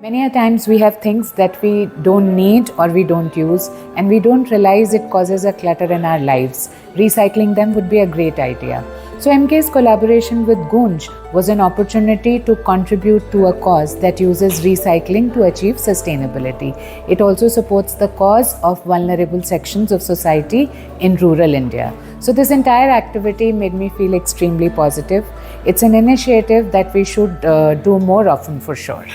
Many a times we have things that we don't need or we don't use, and we don't realize it causes a clutter in our lives. Recycling them would be a great idea. So MK's collaboration with Gunj was an opportunity to contribute to a cause that uses recycling to achieve sustainability. It also supports the cause of vulnerable sections of society in rural India. So this entire activity made me feel extremely positive. It's an initiative that we should do more often for sure.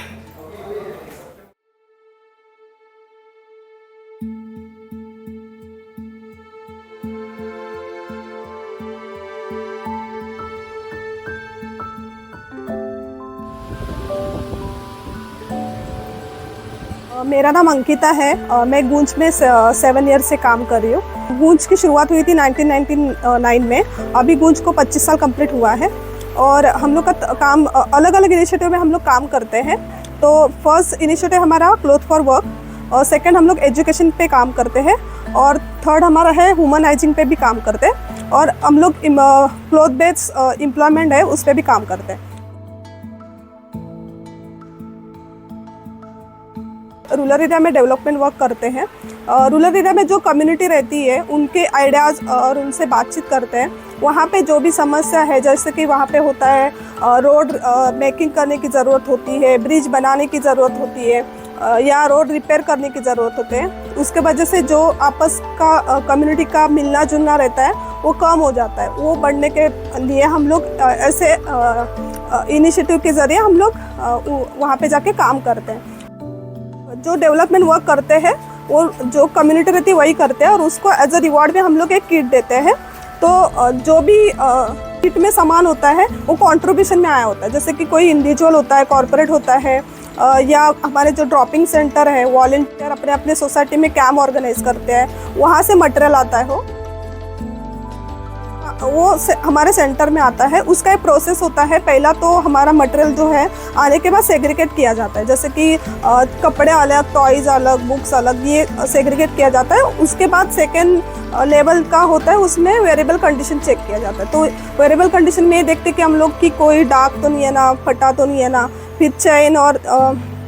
मेरा नाम अंकिता है। मैं गूंज में 7 year से काम कर रही हूँ। गूंज की शुरुआत हुई थी 1999 में। अभी गूंज को 25 साल कंप्लीट हुआ है और हम लोग का काम अलग अलग इनिशिएटिव में हम लोग काम करते हैं। तो फर्स्ट इनिशिएटिव हमारा क्लोथ फॉर वर्क और सेकंड हम लोग एजुकेशन पे काम करते हैं और थर्ड हमारा है ह्यूमन हाइजीन पे भी काम करते हैं और हम लोग क्लोथ बेस्ड एम्प्लॉयमेंट है उस पर भी काम करते हैं। रूरल एरिया में डेवलपमेंट वर्क करते हैं। रूरल एरिया में जो कम्युनिटी रहती है उनके आइडियाज़ और उनसे बातचीत करते हैं। वहाँ पे जो भी समस्या है, जैसे कि वहाँ पे होता है रोड मेकिंग करने की ज़रूरत होती है, ब्रिज बनाने की ज़रूरत होती है या रोड रिपेयर करने की ज़रूरत होती है। उसके वजह से जो आपस का कम्युनिटी का मिलना जुलना रहता है वो कम हो जाता है। वो बढ़ने के लिए हम लोग ऐसे इनिशिएटिव के ज़रिए हम लोग वहाँ पे जाके काम करते हैं। जो डेवलपमेंट वर्क करते हैं वो जो कम्युनिटी रहती है वही करते हैं और उसको एज अ रिवॉर्ड में हम लोग एक किट देते हैं। तो जो भी किट में सामान होता है वो कंट्रीब्यूशन में आया होता है। जैसे कि कोई इंडिविजुअल होता है, कॉर्पोरेट होता है या हमारे जो ड्रॉपिंग सेंटर है, वॉलंटियर अपने अपने सोसाइटी में कैंप ऑर्गेनाइज करते हैं, वहाँ से मटेरियल आता है वो हमारे सेंटर में आता है। उसका एक प्रोसेस होता है। पहला तो हमारा मटेरियल जो है आने के बाद सेग्रीगेट किया जाता है। जैसे कि कपड़े अलग, टॉयज़ अलग, बुक्स अलग, ये सेग्रीगेट किया जाता है। उसके बाद सेकेंड लेवल का होता है, उसमें वेरिएबल कंडीशन चेक किया जाता है। तो वेरिएबल कंडीशन में ये देखते कि हम लोग की कोई दाग तो नहीं है ना, फटा तो नहीं है ना, फिर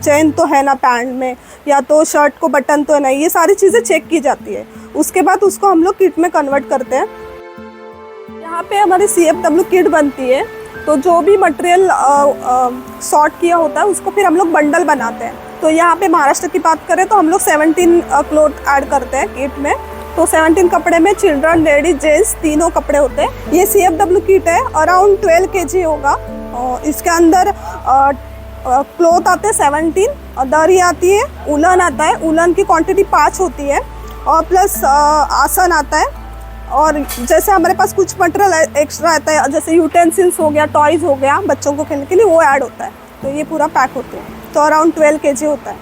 चेन तो है ना पैंट में, या तो शर्ट को बटन तो है ना, ये सारी चीज़ें चेक की जाती है। उसके बाद उसको हम लोग किट में कन्वर्ट करते हैं। यहाँ पे हमारी CFW किट बनती है। तो जो भी मटेरियल सॉर्ट किया होता है उसको फिर हम लोग बंडल बनाते हैं। तो यहाँ पे महाराष्ट्र की बात करें तो हम लोग 17 क्लोथ ऐड करते हैं किट में। तो 17 कपड़े में चिल्ड्रन, लेडीज, जेंट्स तीनों कपड़े होते हैं। ये CFW किट है, अराउंड 12 kg होगा। इसके अंदर क्लोथ आते हैं 17, दरी आती है, उलन आता है। उलन की क्वांटिटी 5 होती है और प्लस आसन आता है। और जैसे हमारे पास कुछ मटेरियल एक्स्ट्रा आता है, जैसे यूटेंसिल्स हो गया, टॉयज़ हो गया, बच्चों को खेलने के लिए, वो ऐड होता है। तो ये पूरा पैक होते हैं। तो अराउंड 12 kg होता है।